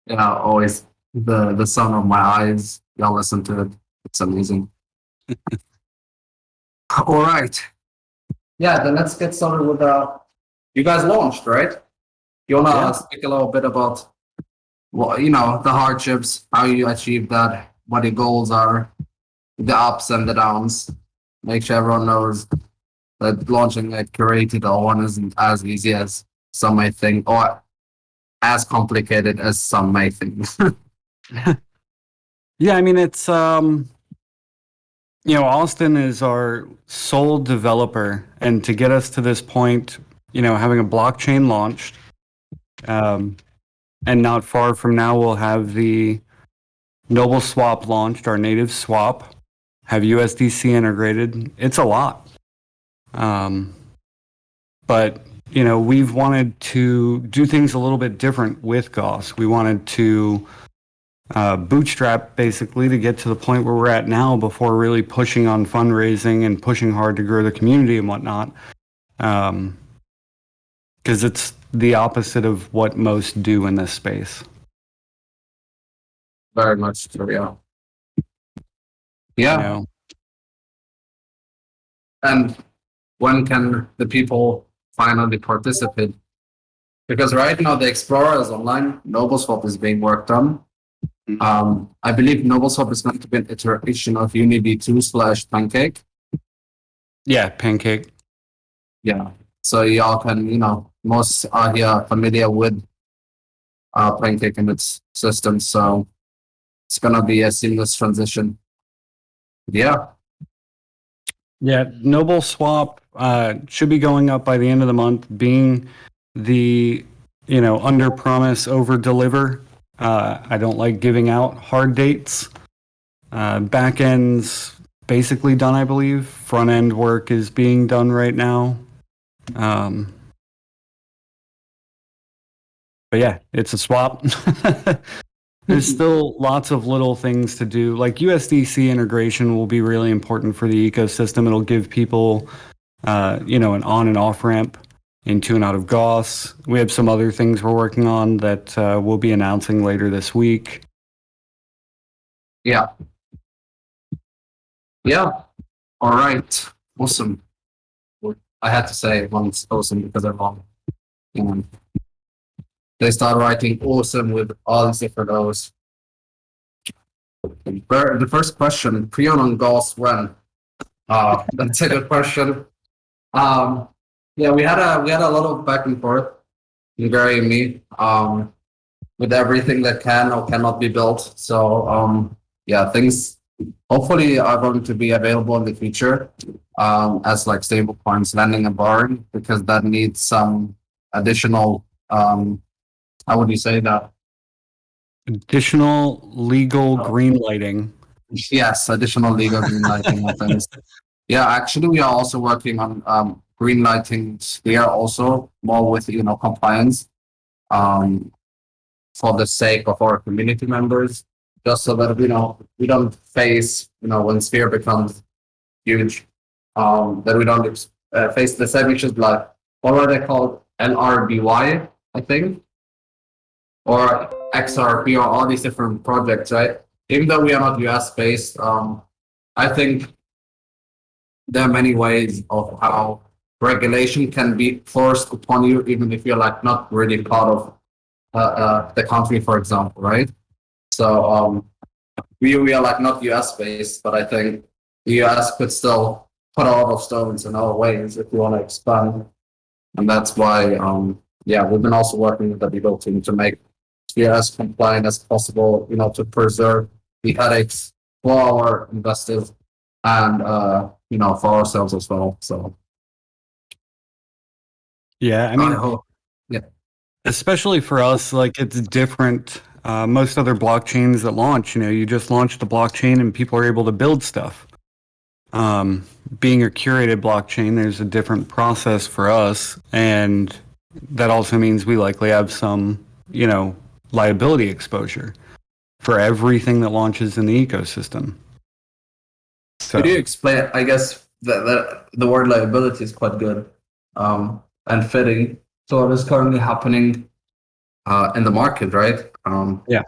Yeah, always the sun of my eyes. Y'all listen to it. It's amazing. All right. Yeah, then let's get started with you guys launched, right? You Yeah. wanna speak a little bit about the hardships, how you achieved that, what your goals are, the ups and the downs. Make sure everyone knows that launching a curated one isn't as easy as some may think, or as complicated as some may think. Yeah, I mean it's Austin is our sole developer, and to get us to this point, having a blockchain launched, and not far from now we'll have the Noble Swap launched, our native swap, have USDC integrated. It's a lot. But we've wanted to do things a little bit different with Gauss. We wanted to bootstrap basically to get to the point where we're at now before really pushing on fundraising and pushing hard to grow the community and whatnot. Because it's the opposite of what most do in this space. Very much so, yeah. Yeah. You know? And when can the people finally participate? Because right now the Explorer is online, NobleSwap is being worked on. I believe NobleSwap is going to be an iteration of Unity 2/Pancake. Yeah, Pancake. Yeah. So y'all can, most are here familiar with Pancake and its system. So it's gonna be a seamless transition. Yeah. Yeah, Noble Swap should be going up by the end of the month, being the under promise, over deliver. I don't like giving out hard dates. Back end's basically done, I believe. Front end work is being done right now. But yeah, it's a swap. There's still lots of little things to do. Like USDC integration will be really important for the ecosystem. It'll give people, an on and off ramp into and out of Gauss. We have some other things we're working on that we'll be announcing later this week. Yeah. Yeah. All right. Awesome. I had to say once awesome because I'm wrong. They start writing awesome with all these different O's. The first question, Prion on Gauss when? That's a good question. Yeah, we had a lot of back and forth in Gary and me, with everything that can or cannot be built. So yeah, things hopefully are going to be available in the future, as like stable coins, lending and borrowing, because that needs some additional how would you say that? Additional legal green lighting. Yes, additional legal green lighting and things. Yeah, actually, we are also working on green lighting here also more with compliance, for the sake of our community members, just so that we don't face when Sphere becomes huge, that we don't face the same issues like what are they called, LRBY, I think, or XRP, or all these different projects, right? Even though we are not US based, I think there are many ways of how regulation can be forced upon you, even if you're like not really part of the country, for example, right? So we are like not US based, but I think the US could still put a lot of stones in our ways if we want to expand, and that's why yeah, we've been also working with the legal team to make it as compliant as possible, to preserve the headaches for our investors and for ourselves as well. So yeah, I mean, I hope, yeah, especially for us, like it's different. Most other blockchains that launch, you just launch the blockchain and people are able to build stuff. Being a curated blockchain, there's a different process for us, and that also means we likely have some, liability exposure for everything that launches in the ecosystem. So, could you explain? I guess that the word liability is quite good and fitting. So what is currently happening in the market, right? Yeah.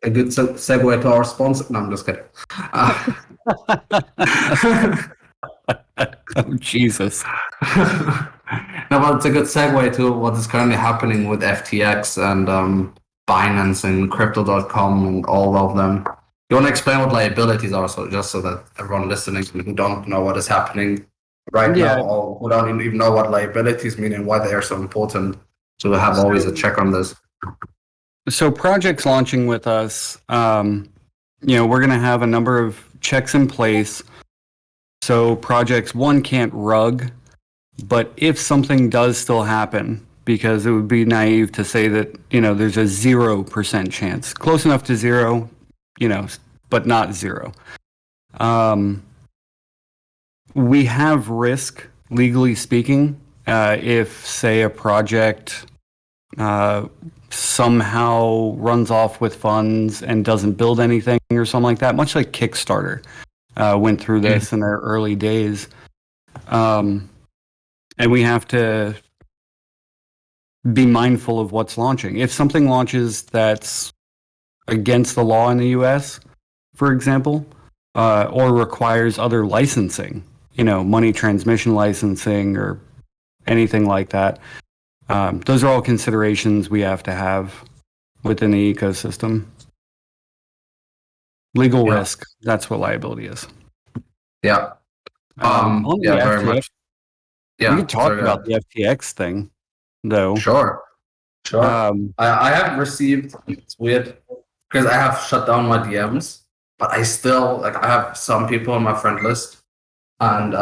A good segue to our sponsor. No, I'm just kidding. Oh, Jesus. No, but it's a good segue to what is currently happening with FTX and Binance and Crypto.com and all of them. You want to explain what liabilities are, so just so that everyone listening who don't know what is happening right now, or who don't even know what liabilities mean and why they are so important, to have always a check on this. So projects launching with us, we're going to have a number of checks in place. So projects, one, can't rug, but if something does still happen, because it would be naive to say that, there's a 0% chance, close enough to zero, but not zero. We have risk, legally speaking, if, say, a project somehow runs off with funds and doesn't build anything or something like that, much like Kickstarter went through this in their early days. And we have to be mindful of what's launching. If something launches that's against the law in the US, for example, or requires other licensing, money transmission licensing or anything like that, those are all considerations we have to have within the ecosystem. Legal risk, that's what liability is. Yeah. On the very FTX, much. Yeah. we could talk about the FTX thing, though. Sure. I have received, it's weird, because I have shut down my DMs, but I still, I have some people on my friend list, and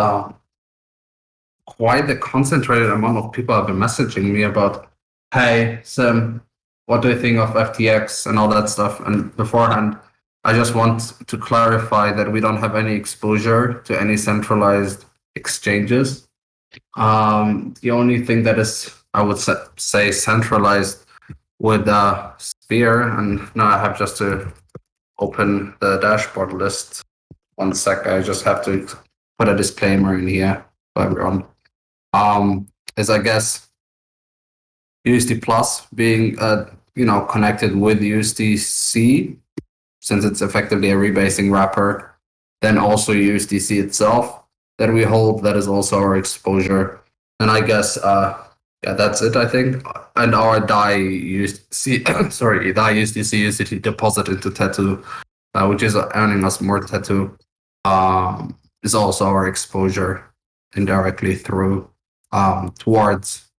quite a concentrated amount of people have been messaging me about, hey, Sim, what do you think of FTX and all that stuff? And beforehand, I just want to clarify that we don't have any exposure to any centralized exchanges. The only thing that is, I would say, centralized with Sphere, and now I have just to open the dashboard list. 1 sec, I just have to put a disclaimer in here for everyone. Is, I guess, USD Plus being connected with USDC, since it's effectively a rebasing wrapper. Then also USDC itself that we hold, that is also our exposure. And I guess that's it, I think. And our DAI USDC, DAI USDC deposit into Tattoo, which is earning us more Tattoo, is also our exposure indirectly through towards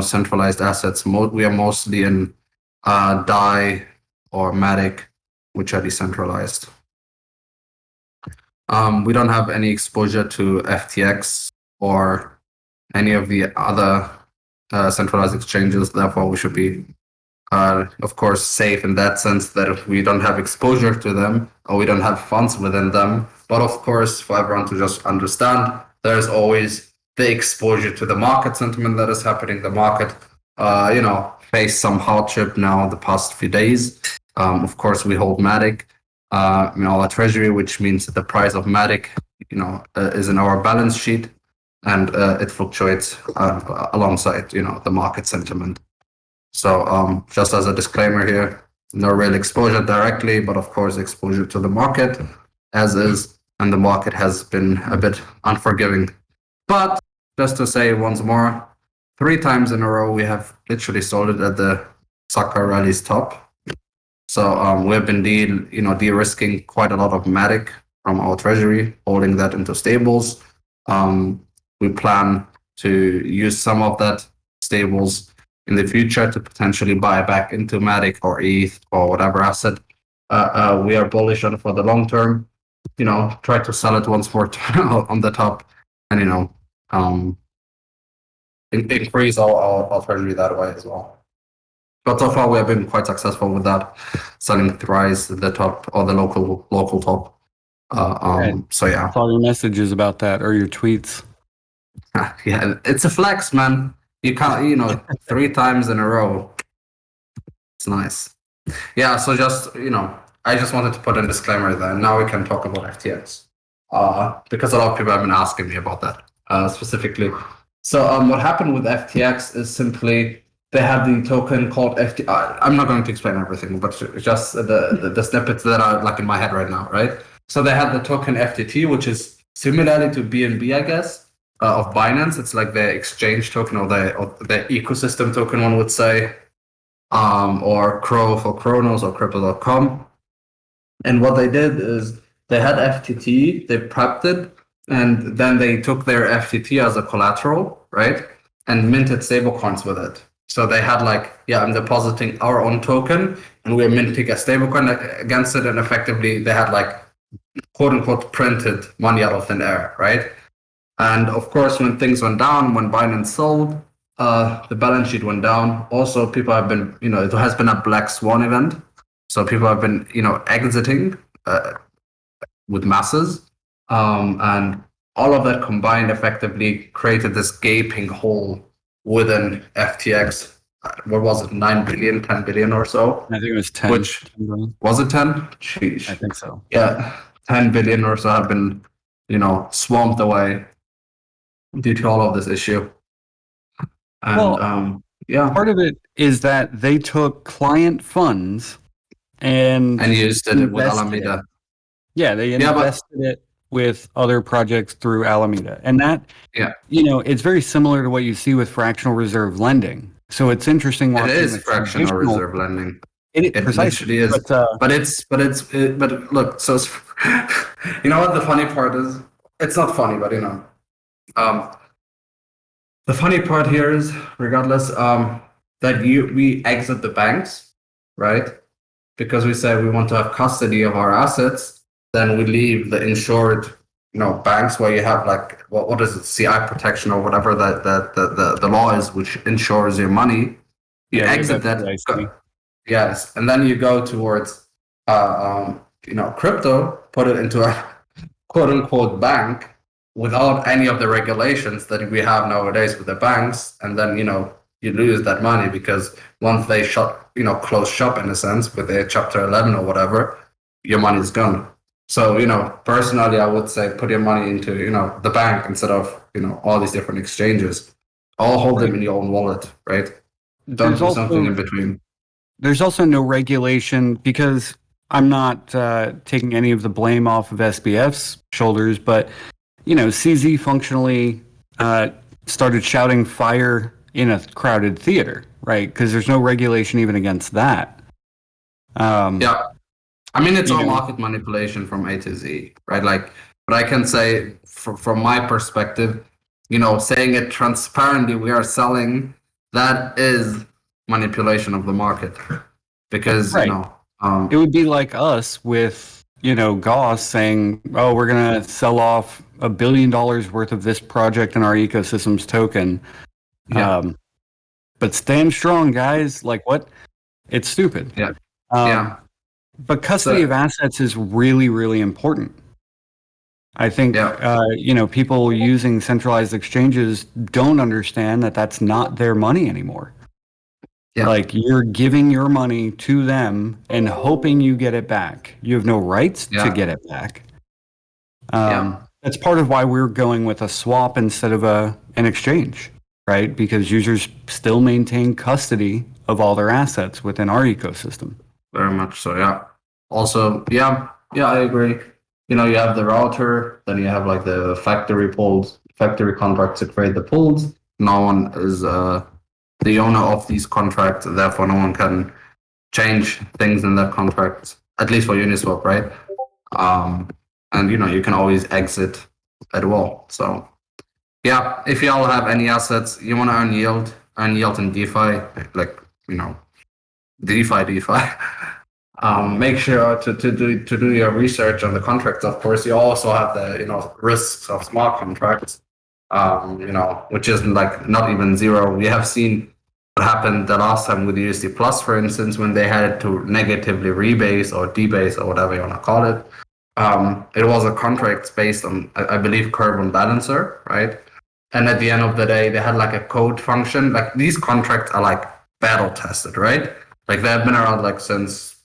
centralized assets. We are mostly in DAI or Matic, which are decentralized. We don't have any exposure to FTX or any of the other centralized exchanges. Therefore, we should be, of course, safe in that sense that we don't have exposure to them or we don't have funds within them. But of course, for everyone to just understand, there's always the exposure to the market sentiment that is happening. The market, faced some hardship now the past few days. Of course, we hold Matic, our treasury, which means that the price of Matic, is in our balance sheet, and it fluctuates alongside, the market sentiment. So just as a disclaimer here, no real exposure directly, but of course exposure to the market as is, and the market has been a bit unforgiving. But just to say once more, 3 times in a row we have literally sold it at the sucker rally's top. So we've been de-risking quite a lot of Matic from our treasury, holding that into stables. We plan to use some of that stables in the future to potentially buy back into Matic or ETH or whatever asset we are bullish on for the long term. Try to sell it once more on the top, and increase our treasury that way as well. But so far we have been quite successful with that, selling thrice the top or the local top. Right. So yeah. I saw your messages about that or your tweets. Yeah, it's a flex, man. You can't, 3 times in a row. It's nice. Yeah, so just, I just wanted to put a disclaimer there. Now we can talk about FTX. Because a lot of people have been asking me about that specifically. So what happened with FTX is simply they have the token called FT. I'm not going to explain everything, but just the snippets that are like in my head right now, right? So they had the token FTT, which is similarly to BNB, I guess, of Binance. It's like the exchange token or the ecosystem token, one would say, or Crow for Chronos or Crypto.com. And what they did is they had FTT, they prepped it, and then they took their FTT as a collateral, right? And minted stablecoins with it. So they had like, yeah, I'm depositing our own token and we're minting a stablecoin against it. And effectively they had like quote unquote printed money out of thin air, right? And of course, when things went down, when Binance sold, the balance sheet went down. Also, people have been, it has been a black swan event. So people have been, exiting with masses. And all of that combined effectively created this gaping hole within FTX. What was it? 9 billion, 10 billion or so? I think it was 10. Which was it 10? Sheesh. I think so. Yeah, 10 billion or so have been, swamped away due to all of this issue. And yeah. Part of it is that they took client funds and used it with Alameda. Yeah, they invested it with other projects through Alameda. And that, it's very similar to what you see with fractional reserve lending. So it's interesting watching. It is fractional reserve lending. It precisely is. But look, so you know what the funny part is? It's not funny, but the funny part here is, regardless, that we exit the banks, right? Because we say we want to have custody of our assets, then we leave the insured, banks where you have like what is it, CI protection or whatever that the law is, which insures your money. You exit that, yes, and then you go towards, crypto, put it into a quote unquote bank without any of the regulations that we have nowadays with the banks, and then you lose that money because once they close shop in a sense with their Chapter 11 or whatever, your money's gone. So personally, I would say put your money into the bank instead of all these different exchanges. All hold them in your own wallet, right? Don't do something in between. There's also no regulation, because I'm not taking any of the blame off of SBF's shoulders, but CZ functionally started shouting fire in a crowded theater, right? Because there's no regulation even against that. Yeah. I mean, it's all market manipulation from A to Z, right? Like, but I can say from my perspective, saying it transparently, we are selling, that is manipulation of the market. Because, it would be like us with, Gauss saying, oh, we're going to sell off $1 billion worth of this project in our ecosystem's token. Yeah. But stand strong, guys. Like, what? It's stupid. Yeah. But custody of assets is really, really important. I think, people using centralized exchanges don't understand that that's not their money anymore. Yeah. Like, you're giving your money to them and hoping you get it back. You have no rights to get it back. That's part of why we're going with a swap instead of an exchange, right? Because users still maintain custody of all their assets within our ecosystem. Very much so, yeah. Also, I agree. You have the router, then you have like the factory contracts to create the pools. No one is the owner of these contracts, therefore no one can change things in that contract, at least for Uniswap, right? And you can always exit at will. So yeah, if y'all have any assets, you want to earn yield in DeFi, like DeFi. Make sure to do your research on the contracts. Of course, you also have the risks of smart contracts, which is like not even zero. We have seen what happened the last time with USD Plus, for instance, when they had to negatively rebase or debase or whatever you want to call it. It was a contract based on, I believe, Carbon Balancer, right? And at the end of the day, they had like a code function. Like, these contracts are like battle tested, right? Like, they have been around like since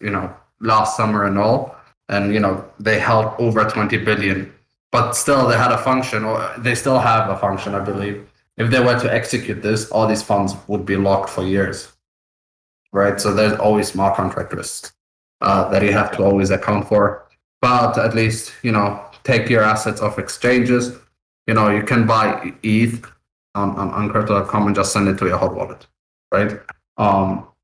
last summer and all, and they held over 20 billion. But still, they had a function, or they still have a function, I believe, if they were to execute this, all these funds would be locked for years, right? So there's always smart contract risks that you have to always account for. But at least, take your assets off exchanges. You can buy ETH on crypto.com and just send it to your hot wallet, right?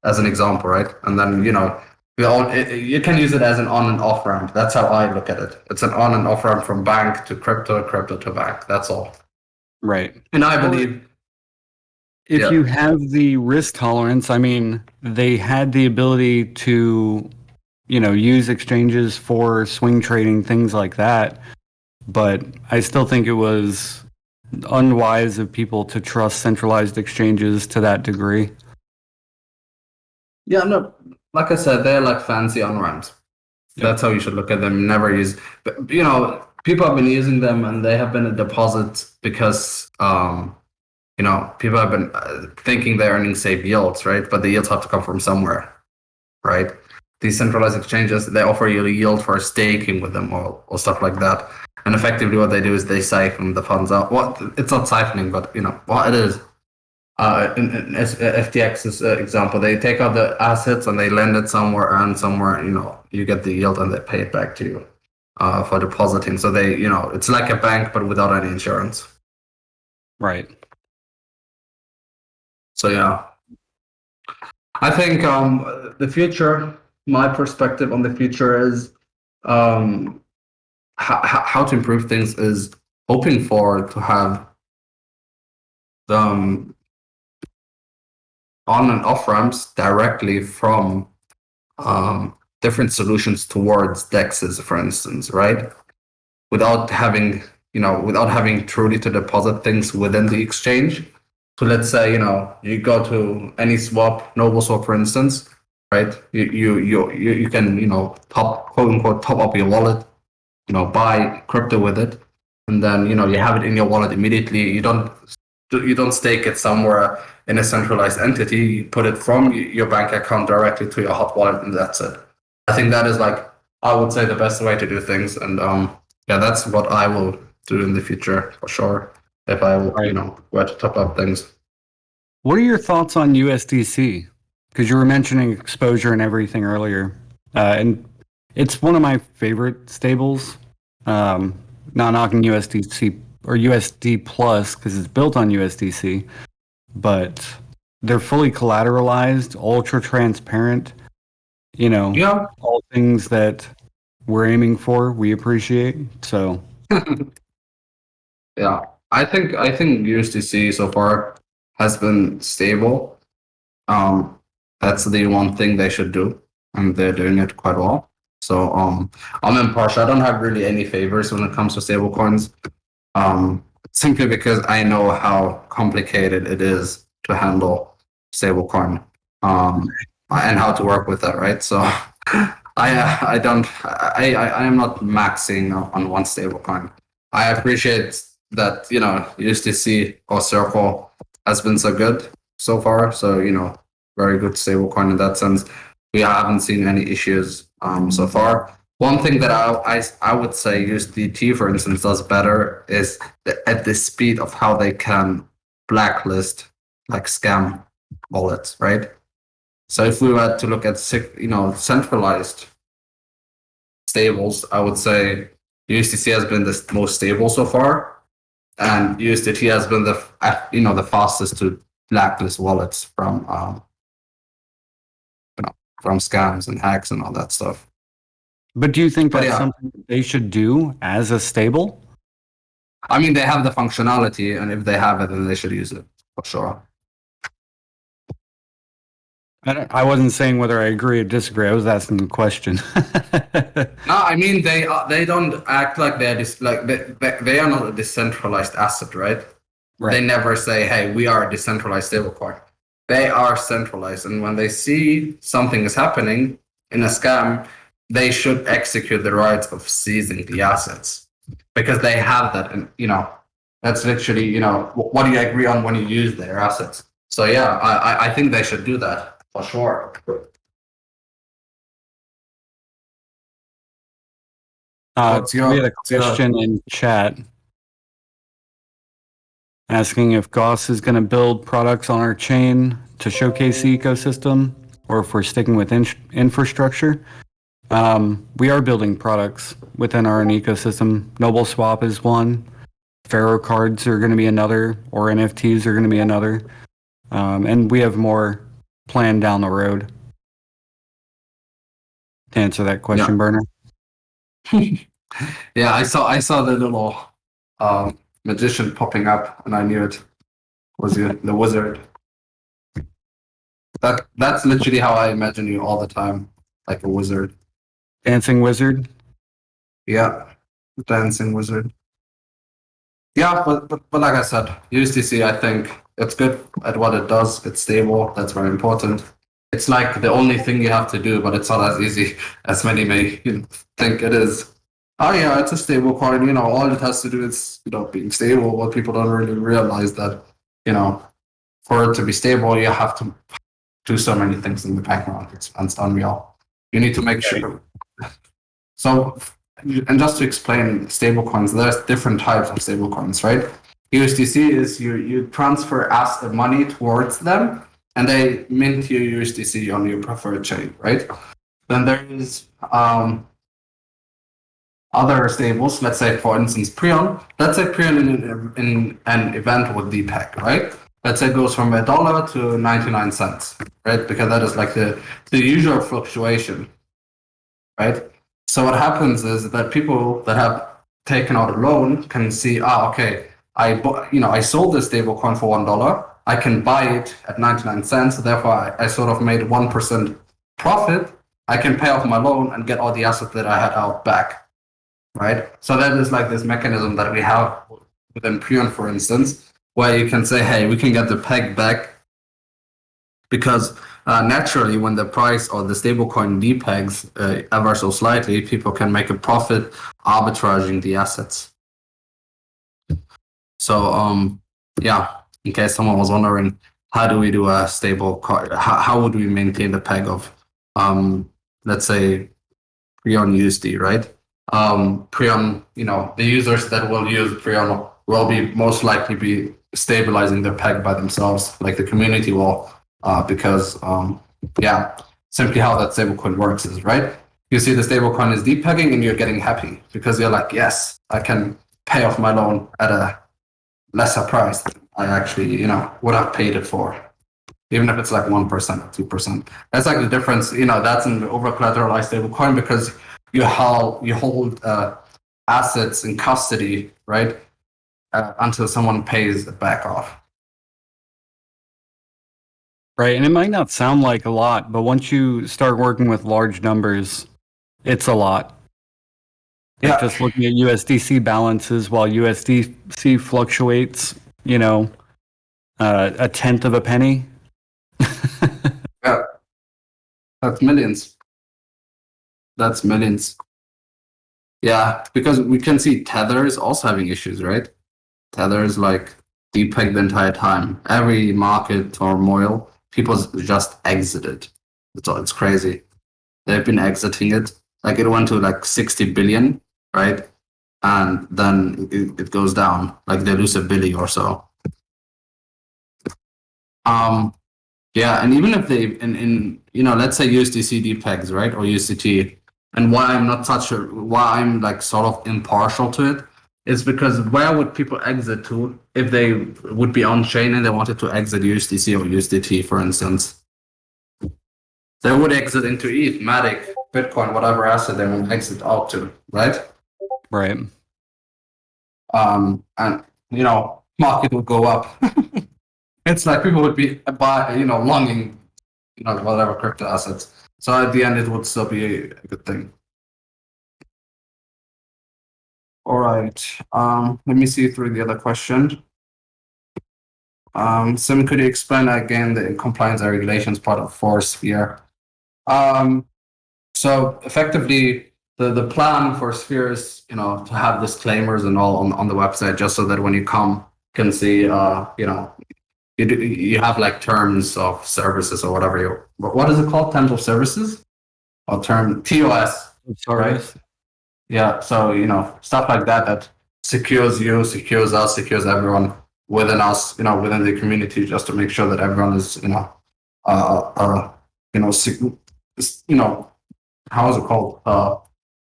As an example, right? And then, you can use it as an on and off ramp. That's how I look at it. It's an on and off ramp from bank to crypto, crypto to bank. That's all. Right. And I believe if you have the risk tolerance, I mean, they had the ability to, use exchanges for swing trading, things like that. But I still think it was unwise of people to trust centralized exchanges to that degree. Yeah, no, like I said, they're like fancy on ramps. That's how you should look at them. Never use, but, people have been using them and they have been a deposit because, people have been thinking they're earning safe yields, right? But the yields have to come from somewhere, right? These centralized exchanges, they offer you a yield for staking with them or stuff like that. And effectively what they do is they siphon the funds out. It's not siphoning, but, what it is. In FTX's example, they take out the assets and they lend it somewhere, and somewhere, you get the yield and they pay it back to you for depositing. So they, it's like a bank, but without any insurance. Right. So yeah, I think the future, my perspective on the future is how to improve things is hoping to have on and off ramps directly from different solutions towards dexes, for instance, right? Without having truly to deposit things within the exchange. So let's say, you go to any swap, Noble Swap, for instance, right? You can, quote unquote, top up your wallet, buy crypto with it, and then, you have it in your wallet immediately. You don't stake it somewhere in a centralized entity. You put it from your bank account directly to your hot wallet, and that's it. I think that is, like, I would say, the best way to do things. And that's what I will do in the future for sure. If I, were to top up things. What are your thoughts on USDC? Because you were mentioning exposure and everything earlier, and it's one of my favorite stables. Not knocking USDC or USD Plus because it's built on USDC, but they're fully collateralized, ultra transparent. All things that we're aiming for, we appreciate. So, yeah, I think USDC so far has been stable. That's the one thing they should do, and they're doing it quite well. So I'm impartial. I don't have really any favors when it comes to stablecoins. Simply because I know how complicated it is to handle stablecoin, and how to work with that, right? So I am not maxing on one stablecoin. I appreciate that, USDC or Circle has been so good so far. So, very good stablecoin in that sense. We haven't seen any issues so far. One thing that I would say USDT, for instance, does better is at the speed of how they can blacklist, like, scam wallets, right? So if we were to look at centralized stables, I would say USDC has been the most stable so far, and USDT has been the fastest to blacklist wallets from from scams and hacks and all that stuff. but do you think that's something they should do as a stable? I mean, they have the functionality, and if they have it, then they should use it for sure. I wasn't saying whether I agree or disagree. I was asking the question. No, I mean, they don't act like they're they are not a decentralized asset, right? They never say, "Hey, we are a decentralized stablecoin." They are centralized, and when they see something is happening in a scam, they should execute the rights of seizing the assets, because they have that, and that's literally, what do you agree on when you use their assets? So yeah, I think they should do that for sure. We had a question in chat. asking if Gauss is going to build products on our chain to showcase the ecosystem, or if we're sticking with infrastructure. We are building products within our own ecosystem. Noble Swap is one. Ferro cards are going to be another, or NFTs are going to be another. And we have more planned down the road. To answer that question, Burner. Yeah, I saw the little magician popping up, and I knew it was the wizard. That's literally how I imagine you all the time, like a wizard. Dancing wizard. Yeah, dancing wizard. Yeah, but like I said, USDC, I think it's good at what it does. It's stable. That's very important. It's like the only thing you have to do, but it's not as easy as many may think it is. Oh yeah, it's a stable coin. All it has to do is being stable. But people don't really realize that for it to be stable, you have to do so many things in the background. It's unreal. You need to make sure. So, and just to explain stablecoins, there's different types of stablecoins, right? USDC is you transfer money towards them, and they mint your USDC on your preferred chain, right? Then there is other stables. Let's say, for instance, Prion. Let's say Prion in an event with DPEG, right? Let's say it goes from $1 to 99 cents, right? Because that is like the usual fluctuation, right? So what happens is that people that have taken out a loan can see, okay, I sold this stable coin for $1. I can buy it at 99 cents. Therefore, I sort of made 1% profit. I can pay off my loan and get all the assets that I had out back, right? So that is like this mechanism that we have within Prion, for instance, where you can say, hey, we can get the peg back because naturally, when the price or the stablecoin depegs ever so slightly, people can make a profit arbitraging the assets. So, yeah, in case someone was wondering, how do we do a stable coin? How would we maintain the peg of, let's say, Prion USD, right? Prion, the users that will use Prion will be most likely be stabilizing their peg by themselves, like the community will. Because simply how that stablecoin works is, right? You see the stablecoin is depegging and you're getting happy because you're like, yes, I can pay off my loan at a lesser price than I actually, would have paid it for, even if it's like 1% or 2%. That's like the difference. That's an over collateralized stablecoin because you hold assets in custody, right, until someone pays it back off. Right, and it might not sound like a lot, but once you start working with large numbers, it's a lot. Yeah. Like just looking at USDC balances while USDC fluctuates, a tenth of a penny. Yeah, that's millions. That's millions. Yeah, because we can see Tether is also having issues, right? Tether is like depegged the entire time. Every market turmoil, people just exited. It's crazy. They've been exiting it. Like it went to like 60 billion, right? And then it goes down. Like they lose $1 billion or so. Yeah, and even if they in let's say USDC depegs, right, or USDT, and why I'm like sort of impartial to it is because where would people exit to if they would be on chain and they wanted to exit USDC or USDT, for instance? They would exit into ETH, Matic, Bitcoin, whatever asset they want to exit out to, right? Right. And market would go up. It's like people would be longing, whatever crypto assets. So at the end, it would still be a good thing. All right. Let me see through the other question. Sim, could you explain again the compliance and regulations part of Sphere? So effectively, the plan for Sphere is, to have disclaimers and all on the website, just so that when you come, you can see, you have like terms of services or whatever what is it called? Terms of services? Or TOS. Right? Yeah. So, stuff like that secures you, secures us, secures everyone. within us, within the community, just to make sure that everyone is, uh, uh, you know, sig- you know, how is it called?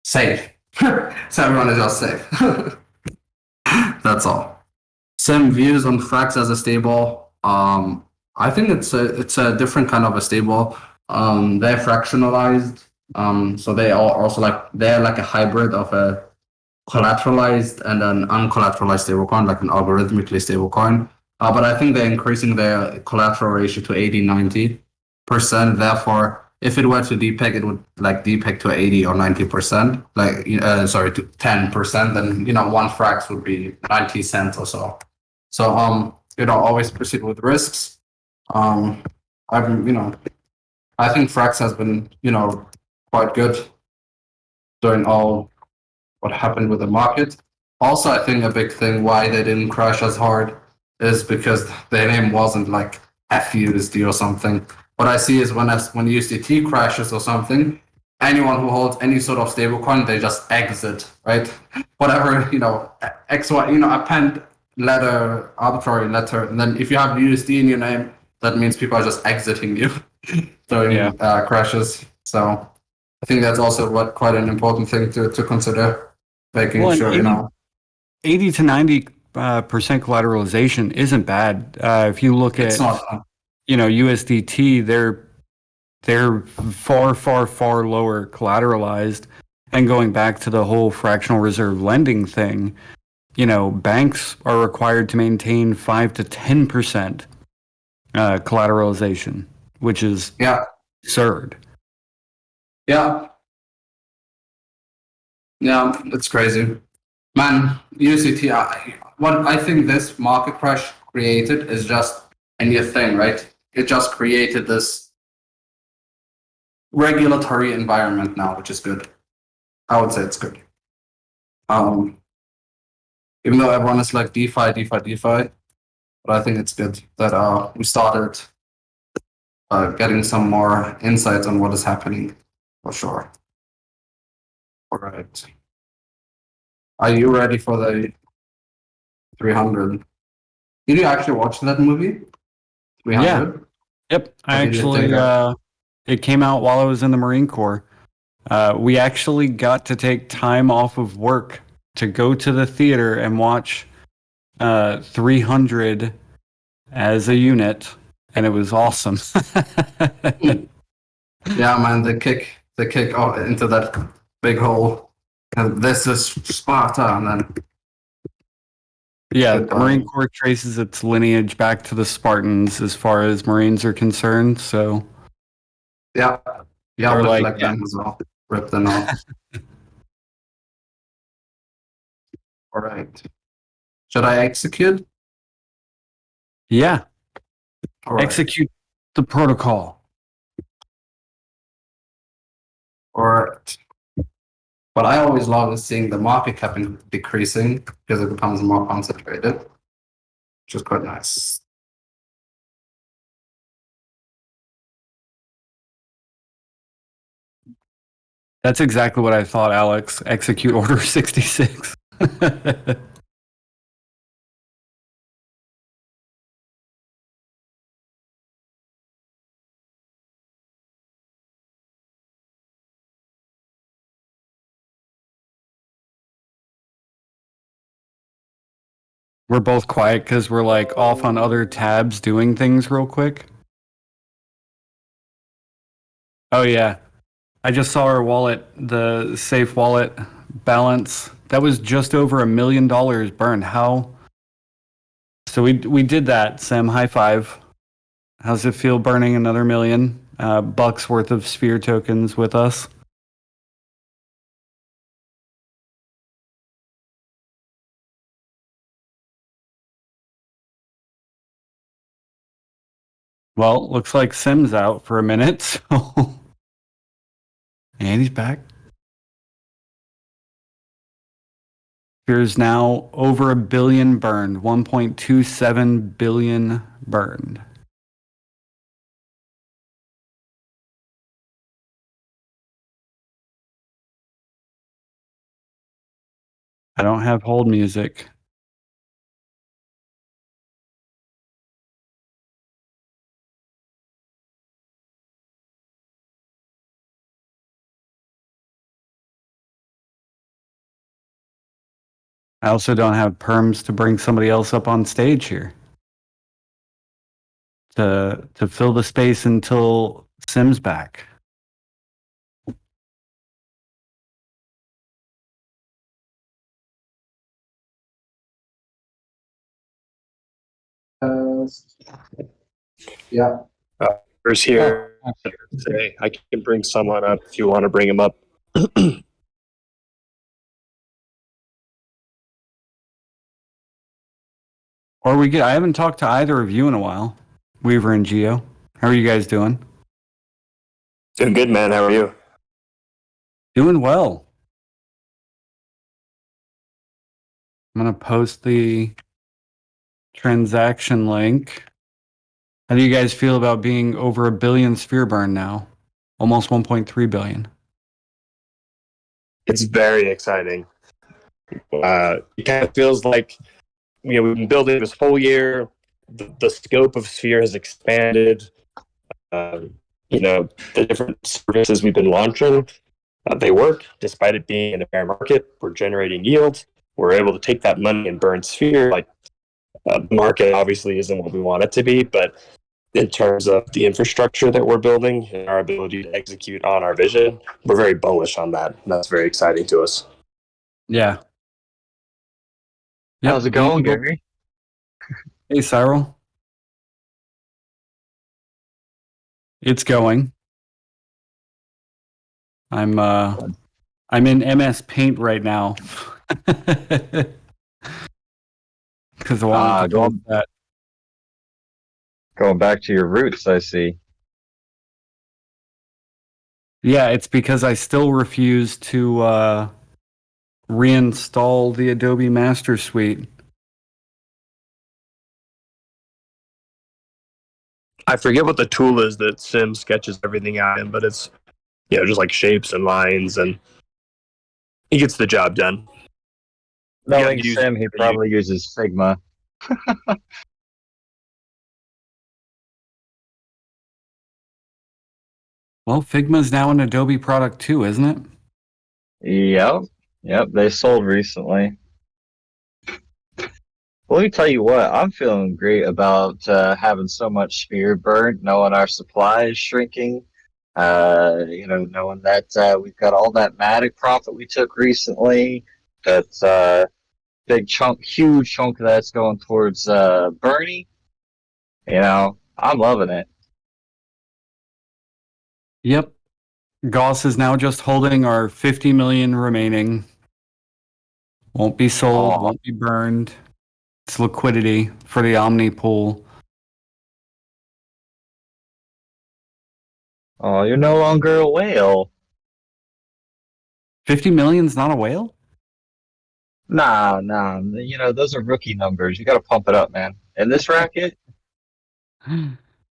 Safe. So everyone is just safe. That's all. Some views on Frax as a stable. I think it's a different kind of a stable. They're fractionalized. So they are also they're like a hybrid of a collateralized and an uncollateralized stablecoin, like an algorithmically stablecoin. But I think they're increasing their collateral ratio to 80-90%. Therefore, if it were to depeg, it would like depeg to 80 or 90%, sorry, to 10%. Then, one frax would be 90 cents or so. So, always proceed with risks. I've, I think frax has been, quite good during all what happened with the market. Also, I think a big thing why they didn't crash as hard is because their name wasn't like FUSD or something. What I see is when USDT crashes or something, anyone who holds any sort of stablecoin, they just exit, right? Whatever, XY, append letter, arbitrary letter, and then if you have USD in your name, that means people are just exiting you during crashes. So I think that's also quite an important thing to consider, making Well, sure, 80 to 90% collateralization isn't bad. If you look it's at, not. USDT, they're far, far, far lower collateralized. And going back to the whole fractional reserve lending thing, banks are required to maintain 5 to 10% collateralization, which is Yeah, absurd. yeah, yeah, it's crazy. Man, USDT, what I think this market crash created is just a new thing, right? It just created this regulatory environment now, which is good. I would say it's good. Um, Even though everyone is like DeFi, DeFi, DeFi, but I think it's good that we started getting some more insights on what is happening, for sure. All right. Are you ready for the 300? Did you actually watch that movie? Yeah. 300? Yep. What did you think It came out while I was in the Marine Corps. We actually got to take time off of work to go to the theater and watch 300 as a unit, and it was awesome. Yeah, man, the kick into that big hole. And this is Sparta, and then Yeah, the goodbye. Marine Corps traces its lineage back to the Spartans as far as Marines are concerned. So Yeah, yeah, they're look like, like yeah, them as well. Rip them off. All right. Should I execute? yeah, All right. execute the protocol. All right. What I always love is seeing the market cap decreasing because it becomes more concentrated, which is quite nice. That's exactly what I thought, Alex. Execute Order 66. We're both quiet because we're like off on other tabs doing things real quick. Oh, yeah. I just saw our wallet, the safe wallet balance. That was just over $1 million burned. How? So we did that, Sam. High five. How's it feel burning another million bucks worth of sphere tokens with us? Well, looks like Sim's out for a minute. So. And he's back. Here's now over a billion burned, 1.27 billion burned. I don't have hold music. I also don't have perms to bring somebody else up on stage here to fill the space until Sim's back. Yeah. Who's here today? I can bring someone up if you want to bring him up. Or we get. I haven't talked to either of you in a while, Weaver and Geo. How are you guys doing? Doing good, man. How are you? Doing well. I'm gonna post the transaction link. How do you guys feel about being over 1 billion sphere burn now? Almost 1.3 billion. It's very exciting. It kind of feels like we've been building this whole year. The scope of Sphere has expanded. The different services we've been launching, they work despite it being in a bear market. We're generating yield. We're able to take that money and burn Sphere. The market obviously isn't what we want it to be, but in terms of the infrastructure that we're building and our ability to execute on our vision, we're very bullish on that. And that's very exciting to us. Yeah. Yep. How's it going, Gary? Hey, Cyril. It's going. I'm in MS Paint right now. Because I wanted to build that. Going back to your roots, I see. Yeah, it's because I still refuse to reinstall the Adobe Master Suite. I forget what the tool is that Sim sketches everything out in, but it's just like shapes and lines, and he gets the job done. Knowing Sim, he probably uses Figma. Well, Figma's now an Adobe product too, isn't it? Yep. They sold recently. Well, let me tell you what, I'm feeling great about having so much sphere burnt, knowing our supply is shrinking. Knowing that we've got all that Matic profit we took recently. That's huge chunk of that's going towards Bernie. I'm loving it. Yep. Gauss is now just holding our 50 million remaining. Won't be sold, won't be burned. It's liquidity for the Omni pool. Oh, you're no longer a whale. 50 million's not a whale? Nah. Those are rookie numbers. You got to pump it up, man. In this racket?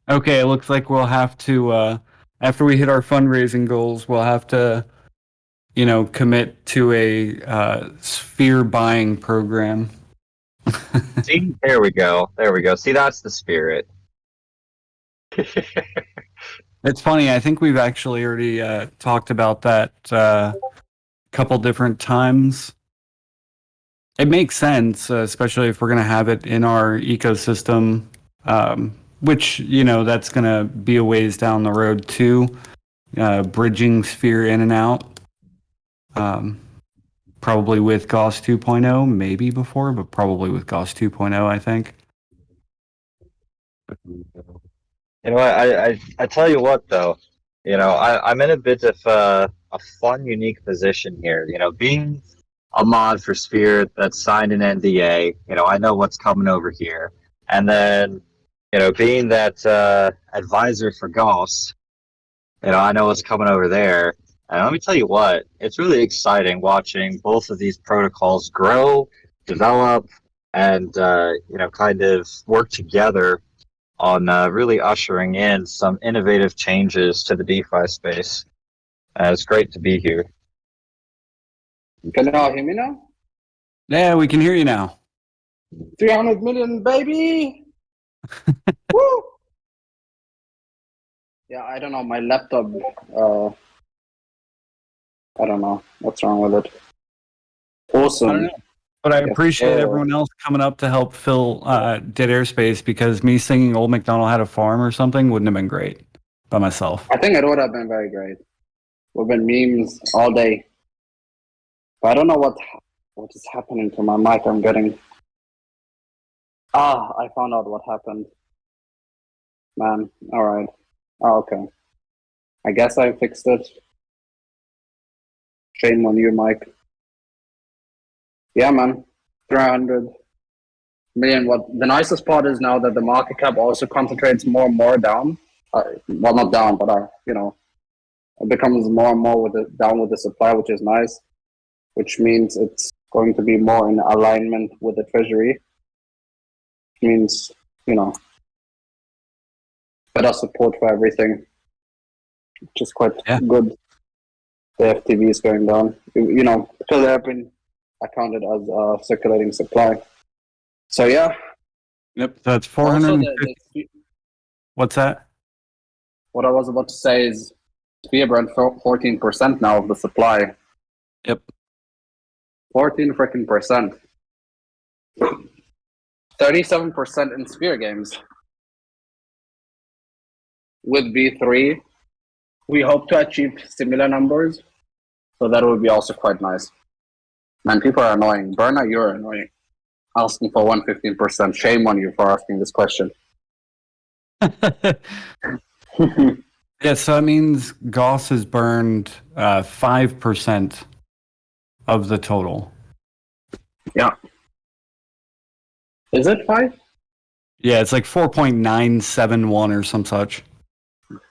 Okay, it looks like we'll have to, after we hit our fundraising goals, we'll have to, commit to a sphere buying program. See, there we go. See, that's the spirit. It's funny. I think we've actually already talked about that a couple different times. It makes sense, especially if we're going to have it in our ecosystem, which, that's going to be a ways down the road too, bridging Sphere in and out. Probably with Gauss 2.0, maybe before, but probably with Gauss 2.0, I think. I tell you what, though. I'm in a bit of a fun, unique position here. Being a mod for Sphere that's signed an NDA, I know what's coming over here. And then, being that advisor for Gauss, I know what's coming over there. And let me tell you what, it's really exciting watching both of these protocols grow, develop, and, kind of work together on really ushering in some innovative changes to the DeFi space. It's great to be here. Can you all hear me now? Yeah, we can hear you now. 300 million, baby! Woo! Yeah, I don't know, my laptop, I don't know what's wrong with it. Awesome. I don't know. But I guess appreciate so. everyone else coming up to help fill dead airspace, because me singing Old MacDonald Had a Farm or something wouldn't have been great by myself. I think it would have been very great. Would have been memes all day. But I don't know what is happening to my mic. I'm getting. I found out what happened. Man, all right. Oh, okay. I guess I fixed it. Shame on you, Mike. Yeah, man. 300 million. What the nicest part is now that the market cap also concentrates more and more down. Well, not down, but it becomes more and more down with the supply, which is nice. Which means it's going to be more in alignment with the treasury. Which means, better support for everything, which is quite good. The FTV is going down, because they have been accounted as circulating supply. So yeah. Yep. So it's Also, 450. What's that? What I was about to say is, we are around 14% now of the supply. Yep. 14 freaking percent. 37% in Sphere games. With V3, we hope to achieve similar numbers, so that would be also quite nice. Man, people are annoying. Berna, you're annoying. Asking for 115%. Shame on you for asking this question. Yeah, so that means Gauss has burned 5% of the total. Yeah. Is it 5? Yeah, it's like 4.971 or some such.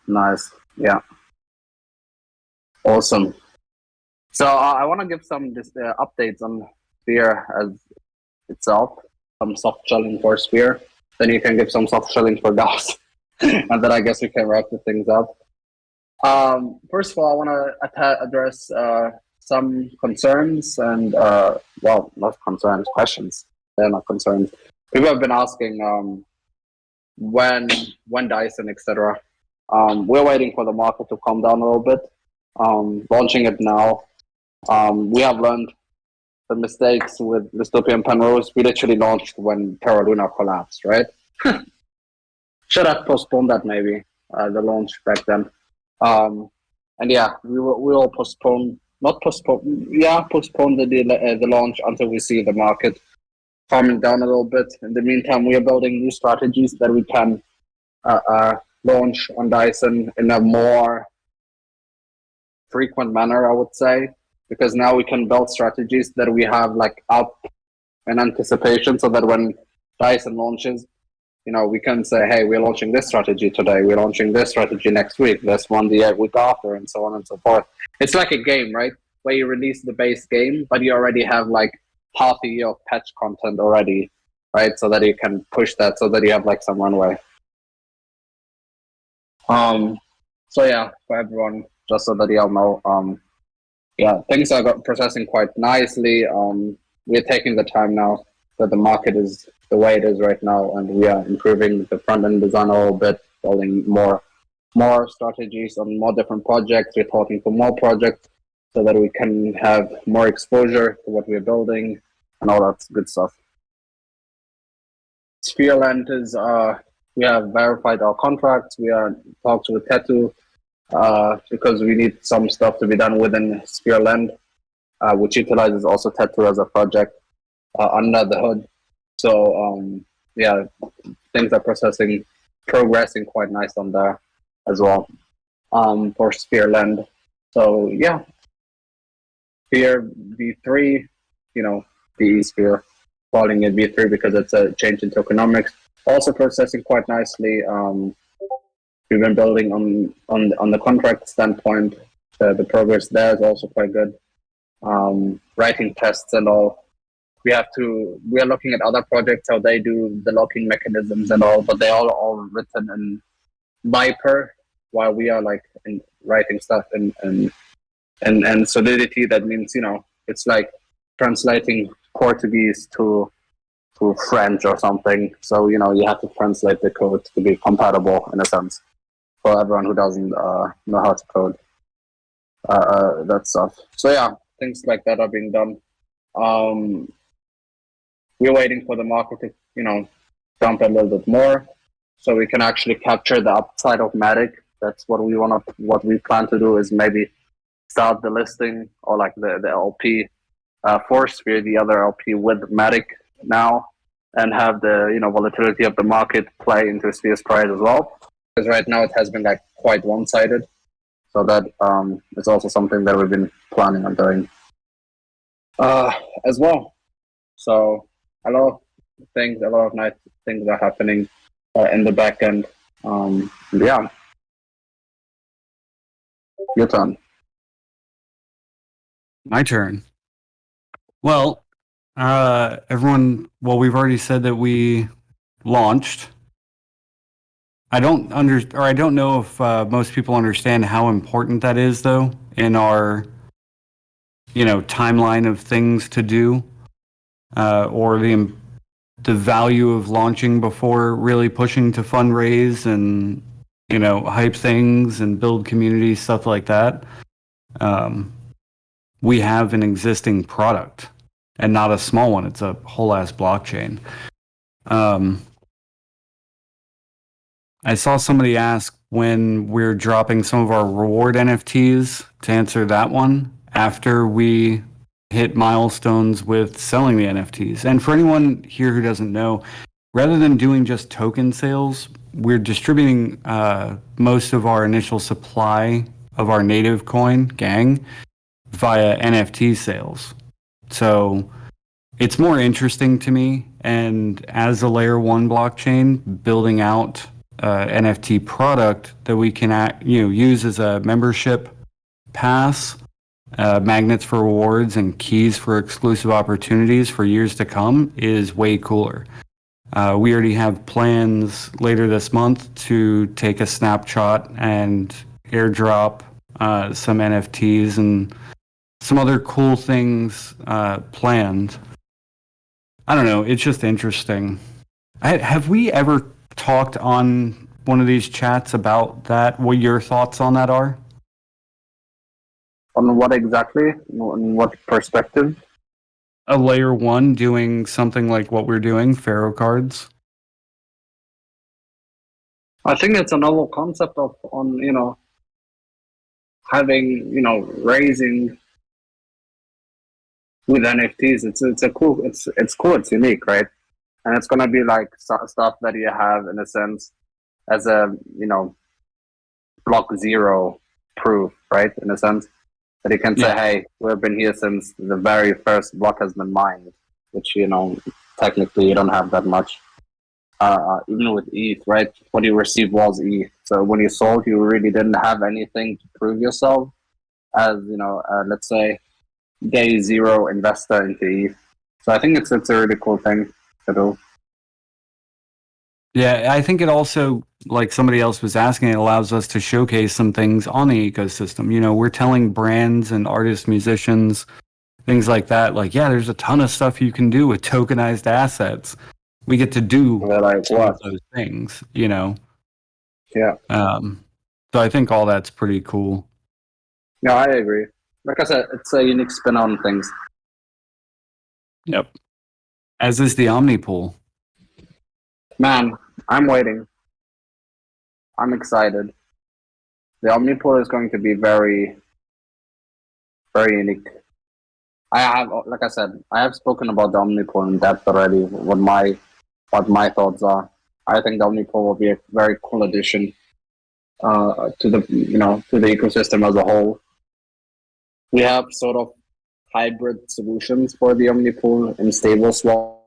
Nice. Yeah. Awesome. So I want to give some updates on Sphere as itself. Some soft shelling for Sphere. Then you can give some soft shelling for Gauss. And then I guess we can wrap the things up. First of all, I want to address some concerns and, not concerns, questions. They're not concerns. People have been asking when Dyson, etc. We're waiting for the market to calm down a little bit. Launching it now. We have learned the mistakes with Dystopian Penrose. We literally launched when Terra Luna collapsed, right? Should have postponed that maybe, the launch back then. And yeah, we will postpone the launch until we see the market calming down a little bit. In the meantime, we are building new strategies that we can launch on Dyson in a more frequent manner, I would say, because now we can build strategies that we have like up in anticipation, so that when Dyson launches, we can say, hey, we're launching this strategy today, we're launching this strategy next week, this one the week after, and so on and so forth. It's like a game, right? Where you release the base game, but you already have like half a year of patch content already, right? So that you can push that, so that you have like some runway. So yeah, for everyone, just so that you all know, things are processing quite nicely. We're taking the time now that the market is the way it is right now, and we are improving the front end design a little bit, building more strategies on more different projects. We're talking to more projects so that we can have more exposure to what we're building and all that good stuff. Sphereland is we have verified our contracts. We are talks with Tattoo because we need some stuff to be done within Sphereland, which utilizes also Tattoo as a project under the hood. So things are progressing quite nice on there as well for Sphereland. So yeah, Sphere V3, the Sphere, calling it V3 because it's a change in tokenomics. Also processing quite nicely. We've been building on the contract standpoint. The progress there is also quite good. Writing tests and all. We are looking at other projects, how they do the locking mechanisms and all, but they all written in Viper, while we are like writing stuff in Solidity. That means it's like translating Portuguese to French or something. So you have to translate the code to be compatible in a sense for everyone who doesn't know how to code that stuff. So yeah, things like that are being done. we're waiting for the market to, dump a little bit more, so we can actually capture the upside of Matic. That's what we plan to do is maybe start the listing or like the LP for Sphere, the other LP with Matic now, and have the volatility of the market play into Sphere's price as well. Because right now it has been like quite one-sided, so that is also something that we've been planning on doing as well. So a lot of nice things are happening in the back end. Yeah, your turn. My turn. Well, everyone. Well, we've already said that we launched. I don't know if most people understand how important that is, though, in our, timeline of things to do, or the value of launching before really pushing to fundraise and, hype things and build community, stuff like that. We have an existing product, and not a small one. It's a whole ass blockchain. I saw somebody ask when we're dropping some of our reward NFTs. To answer that one, after we hit milestones with selling the NFTs. And for anyone here who doesn't know, rather than doing just token sales, we're distributing most of our initial supply of our native coin, Gang, via NFT sales. So it's more interesting to me. And as a layer 1 blockchain, building out NFT product that we can use as a membership pass, magnets for rewards, and keys for exclusive opportunities for years to come is way cooler. We already have plans later this month to take a snapshot and airdrop some NFTs and some other cool things planned. I don't know. It's just interesting. Have we ever talked on one of these chats about that? What your thoughts on that are? On what exactly? In what perspective? A layer 1 doing something like what we're doing, Ferro cards. I think it's a novel concept having raising with NFTs. It's cool. It's unique, right? And it's gonna be like stuff that you have in a sense as a block zero proof, right? In a sense that you can say, hey, we've been here since the very first block has been mined, which technically you don't have that much. Even with ETH, right? What you received was ETH. So when you sold, you really didn't have anything to prove yourself as let's say day zero investor into ETH. So I think it's a really cool thing to do. Yeah, I think it also, like somebody else was asking, it allows us to showcase some things on the ecosystem. We're telling brands and artists, musicians, things like that, like, yeah, there's a ton of stuff you can do with tokenized assets. We get to do those things, Yeah. So I think all that's pretty cool. Yeah, I agree. Like I said, it's a unique spin on things. Yep. As is the Omnipool. Man, I'm waiting. I'm excited. The Omnipool is going to be very, very unique. Like I said, I have spoken about the Omnipool in depth already. What my thoughts are. I think the Omnipool will be a very cool addition to the ecosystem as a whole. We have sort of hybrid solutions for the Omnipool in stable swap,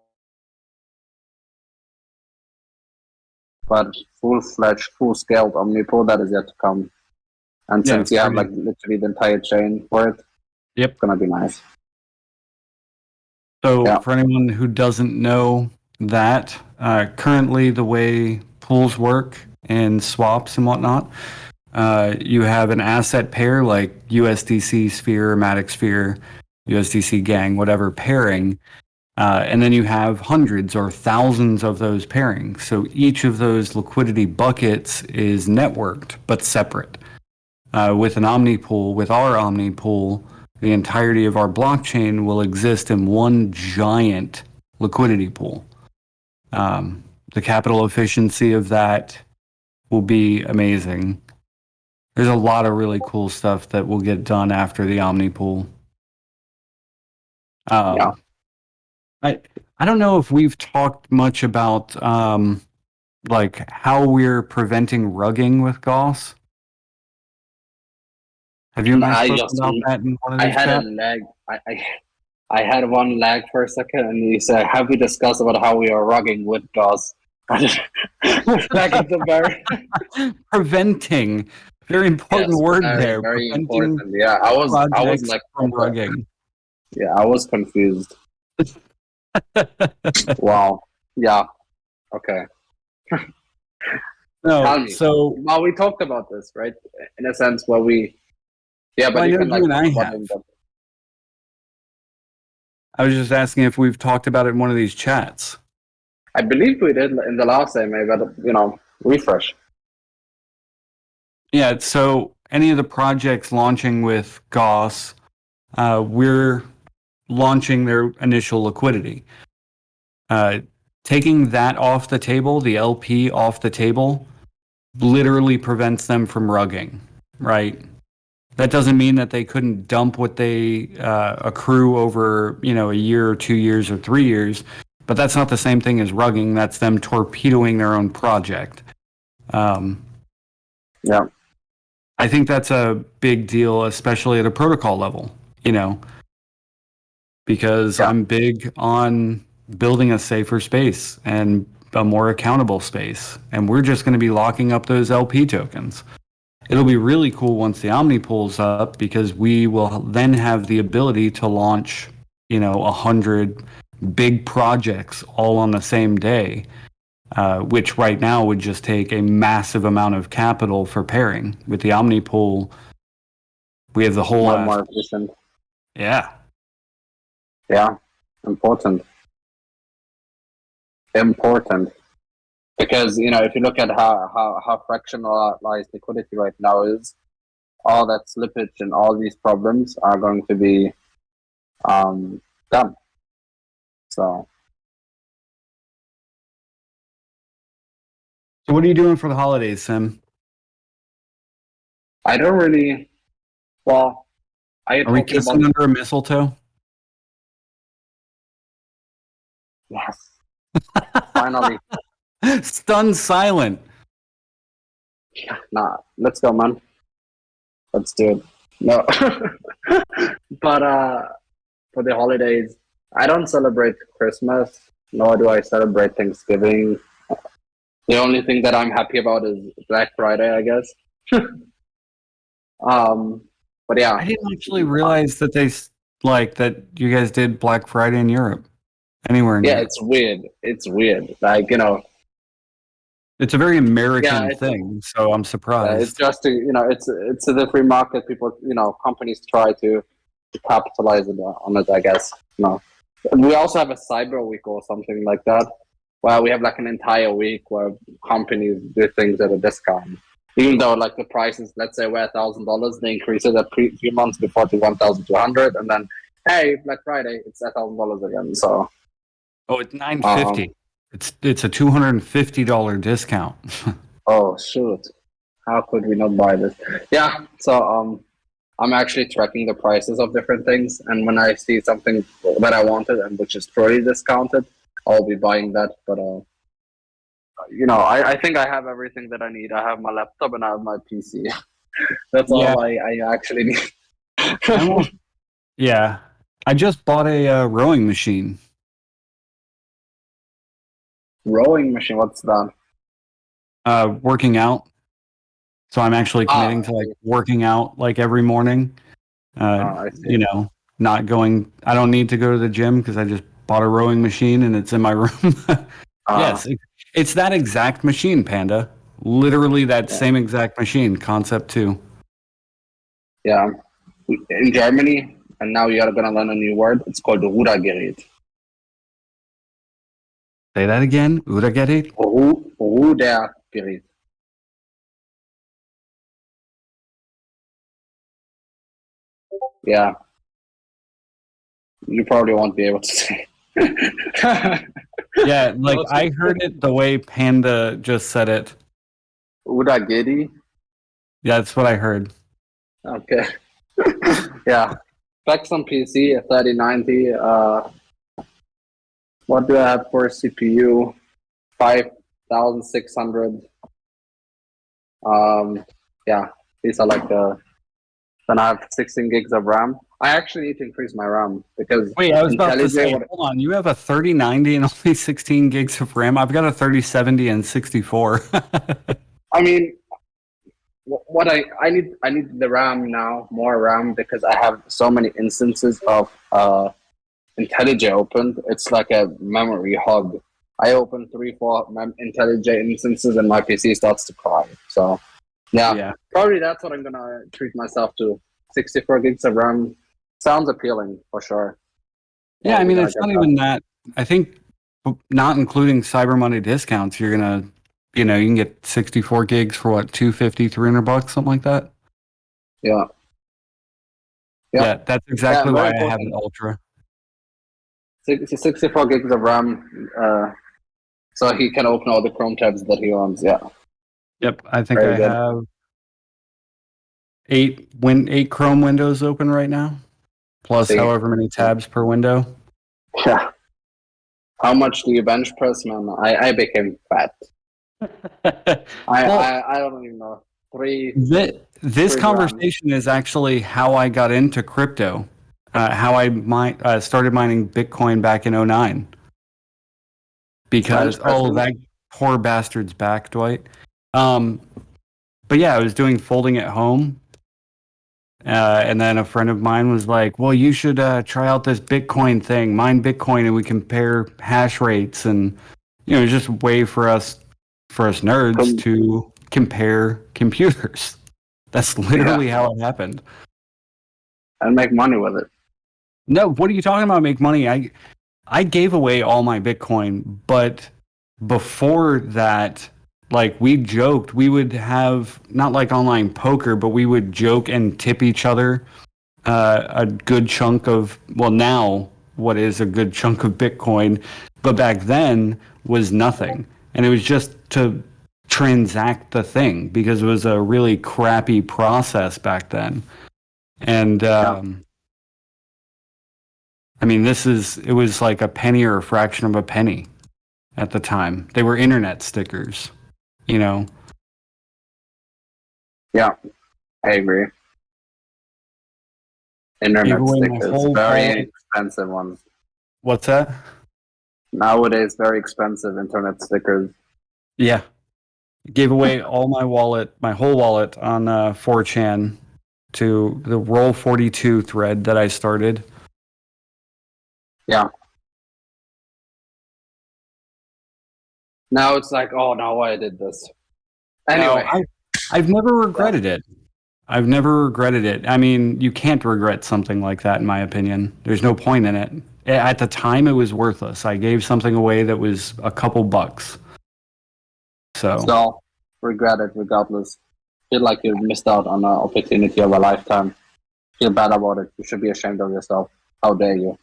but full-fledged, full-scaled Omnipool that is yet to come. And since you have like literally the entire chain for it, it's gonna be nice. So for anyone who doesn't know that, currently the way pools work and swaps and whatnot, you have an asset pair like USDC Sphere, Matic Sphere, USDC Gang, whatever pairing, and then you have hundreds or thousands of those pairings. So each of those liquidity buckets is networked but separate. With an Omnipool, with our Omnipool, the entirety of our blockchain will exist in one giant liquidity pool. The capital efficiency of that will be amazing. There's a lot of really cool stuff that will get done after the Omni pool. Yeah. I don't know if we've talked much about like how we're preventing rugging with Gauss. Have you and I I spoken just about that in one of I these had a chats? lag. I had one lag for a second, and you said, "Have we discussed about how we are rugging with Gauss?" Like it's a very Preventing, very important yes, word very there. very Preventing important. Yeah, I was projects like, from what the? rugging. Yeah, I was confused. Wow. Yeah. Okay. Tell No, me. so Well, we talked about this, right? In a sense, where we. Yeah, well, but I you know can you like and I talk about it. have. I was just asking if we've talked about it in one of these chats. I believe we did in the last time, but refresh. Yeah, so any of the projects launching with Gauss, we're launching their initial liquidity. Taking that off the table, the LP off the table, literally prevents them from rugging, right? That doesn't mean that they couldn't dump what they accrue over, a year or 2 years or 3 years, but that's not the same thing as rugging. That's them torpedoing their own project. Yeah. I think that's a big deal, especially at a protocol level, because Yeah. I'm big on building a safer space and a more accountable space. And we're just going to be locking up those LP tokens. It'll be really cool once the Omni pulls up because we will then have the ability to launch, 100 big projects all on the same day, which right now would just take a massive amount of capital for pairing. With the Omni pool, we have the whole More efficient. Yeah. Yeah. Important. Because if you look at how fractionalized liquidity right now is, all that slippage and all these problems are going to be done. So So what are you doing for the holidays, Sim? I don't really. Well, are you Are we talking kissing about? under a mistletoe? Yes. Finally. Stunned silent. Nah. Let's go, man. Let's do it. No. But for the holidays, I don't celebrate Christmas, nor do I celebrate Thanksgiving. The only thing that I'm happy about is Black Friday, I guess. But yeah, I didn't actually realize that that you guys did Black Friday in Europe. Anywhere in yeah, Europe. it's weird. It's weird. Like It's a very American it's thing, so I'm it's surprised. just it's a free market. People, companies try to capitalize on it. I guess. We also have a Cyber Week or something like that, where we have like an entire week where companies do things at a discount. Even though like the prices, let's say, were $1,000, they increase it a few months before to 1,200, and then hey, Black Friday, it's $1,000 again. So Oh, it's $950. It's a $250 discount. oh shoot, how could we not buy this? Yeah, so I'm actually tracking the prices of different things, and when I see something that I wanted and which is truly discounted, I'll be buying that. But I think I have everything that I need. I have my laptop and I have my PC. That's Yeah. all I actually need. Yeah. I just bought a rowing machine. Rowing machine, what's that? Working out. So I'm actually committing to like I working out like every morning. I see. Not going. I don't need to go to the gym because I just bought a rowing machine and it's in my room. Yes, it's that exact machine, Panda. Literally that Yeah. same exact machine. Concept 2. Yeah. In Germany, and now you're gonna learn a new word. It's called Rudergerät. Say that again. Uragerät? Rudergerät. Yeah. You probably won't be able to say. Yeah, like No, I heard it the way Panda just said it. Udagiri. Yeah, that's what I heard. Okay. Yeah. Specs on PC, a 3090. What do I have for CPU? 5,600. Yeah, these are like then I have 16 gigs of RAM. I actually need to increase my RAM because Wait, I was about to say, IntelliJ, hold on, you have a 3090 and only 16 gigs of RAM. I've got a 3070 and 64. I mean, what I need the RAM now, more RAM, because I have so many instances of IntelliJ opened. It's like a memory hog. I open 3-4 IntelliJ instances and my PC starts to cry. So yeah, probably that's what I'm gonna treat myself to. 64 gigs of RAM sounds appealing for sure. Yeah, I mean, it's not that. even that. I think not including Cyber Monday discounts, you're gonna, you know, you can get 64 gigs for what, 250, $300, something like that. Yeah. Yeah, that's exactly very why I have important. an Ultra. 64 gigs of RAM, so he can open all the Chrome tabs that he owns. Yeah. Yep, I think Very I good. have eight Chrome windows open right now, plus See. however many tabs per window. Yeah. How much do you bench press, man? I became fat. I don't even know. This Three conversation is actually how I got into crypto, how I started mining Bitcoin back in 2009. Because, that poor bastard's back, Dwight. But yeah, I was doing folding at home. And then a friend of mine was like, well, you should try out this Bitcoin thing, mine Bitcoin, and we compare hash rates. And, you know, it's just a way for us nerds to compare computers. That's literally how it happened. And make money with it. No, what are you talking about? Make money? I gave away all my Bitcoin, but before that, like we joked, we would have not like online poker, but we would joke and tip each other a good chunk of, well, now what is a good chunk of Bitcoin, but back then was nothing. And it was just to transact the thing because it was a really crappy process back then. And, I mean, it was like a penny or a fraction of a penny at the time. They were internet stickers, you know? Yeah, I agree. Internet stickers, very expensive ones. What's that? Nowadays, very expensive internet stickers. Yeah. Gave away all my whole wallet on 4chan to the Roll 42 thread that I started. Yeah. Now it's like, oh, now I did this. Anyway. No, I've never regretted it. I've never regretted it. I mean, you can't regret something like that, in my opinion. There's no point in it. At the time, it was worthless. I gave something away that was a couple bucks. So regret it regardless. Feel like you missed out on an opportunity of a lifetime. Feel bad about it. You should be ashamed of yourself. How dare you?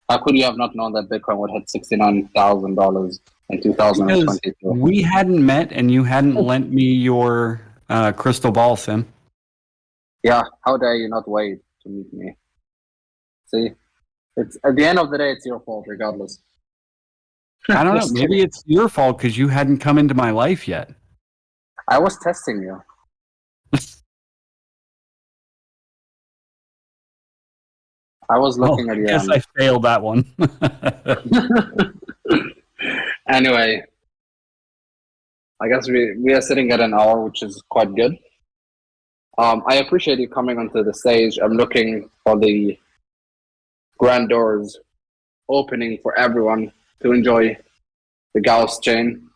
How could you have not known that Bitcoin would hit $69,000 in 2022? We hadn't met and you hadn't lent me your crystal ball, Sim. Yeah, how dare you not wait to meet me? See, it's at the end of the day, it's your fault regardless. I don't know. Maybe it's your fault because you hadn't come into my life yet. I was testing you. I was looking at you. I guess I failed that one. Anyway, I guess we are sitting at an hour, which is quite good. I appreciate you coming onto the stage. I'm looking for the grand doors opening for everyone to enjoy the Gauss chain.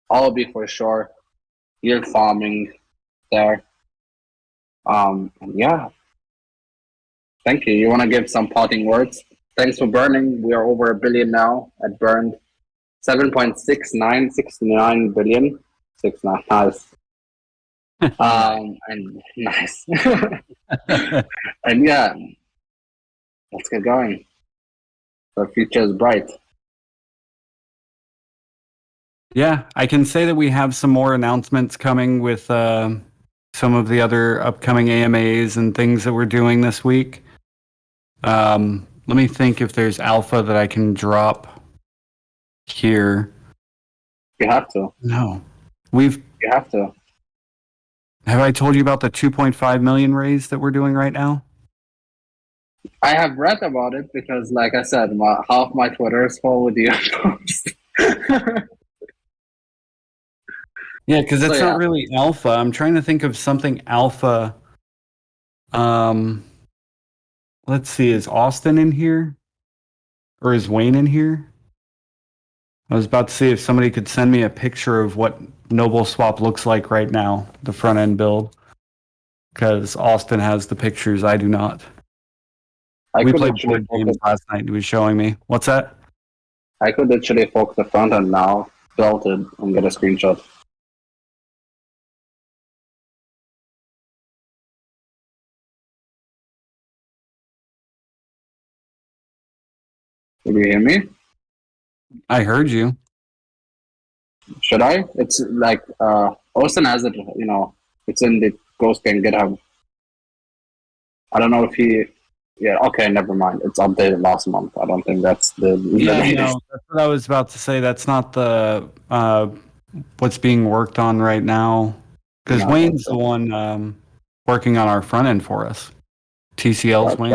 I'll be for sure yield farming there. Yeah. Thank you. You want to give some parting words? Thanks for burning. We are over 1 billion now at burned. 7.6969 billion. 69. Nice. And nice. And yeah, let's get going. The future is bright. Yeah, I can say that we have some more announcements coming with some of the other upcoming AMAs and things that we're doing this week. Let me think if there's alpha that I can drop here. You have to. No. You have to. Have I told you about the 2.5 million raise that we're doing right now? I have read about it because, like I said, half my Twitter is full with you posts. Yeah, because it's So, not really alpha. I'm trying to think of something alpha. Let's see, is Austin in here? Or is Wayne in here? I was about to see if somebody could send me a picture of what Noble Swap looks like right now, the front end build. Because Austin has the pictures, I do not. I We could played literally board games last night. He was showing me. What's that? I could literally fork the front end now, build it, and get a screenshot. Did you hear me? I heard you. Should I? It's like Austin has it. You know, it's in the Ghost Game GitHub. I don't know if he. Yeah. Okay. Never mind. It's updated last month. I don't think that's the Yeah, latest. no, that's what I was about to say. That's not the what's being worked on right now. Because No, Wayne's that's the one working on our front end for us. TCL's Wayne.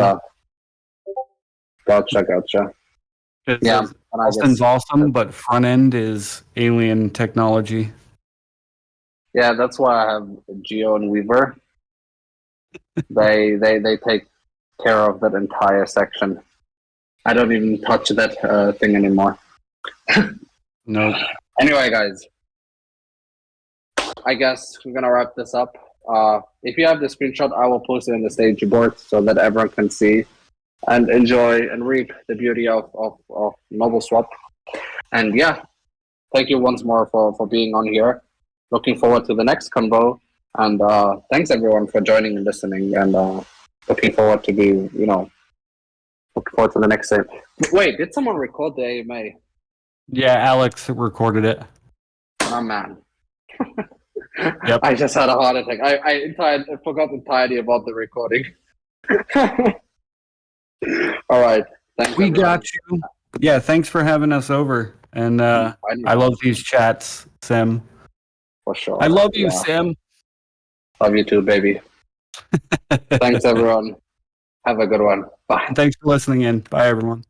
Gotcha. It Yeah, says and I Austin's guess awesome, but front end is alien technology. yeah, that's why I have Geo and Weaver. They take care of that entire section. I don't even touch that thing anymore. Nope. Anyway, guys, I guess we're gonna wrap this up. If you have the screenshot, I will post it in the stage board so that everyone can see and enjoy and reap the beauty of Noble Swap. And yeah, thank you once more for being on here. Looking forward to the next convo. And thanks everyone for joining and listening. And looking forward to looking forward to the next day. Wait, did someone record the AMA? Yeah, Alex recorded it. Oh man. Yep. I just had a heart attack. I forgot entirely about the recording. All right. Thanks, We everyone. got you. Yeah, thanks for having us over. And I love these chats, Sim. For sure. I love you, Yeah. Sim. Love you too, baby. Thanks, everyone. Have a good one. Bye. Thanks for listening in. Bye, everyone.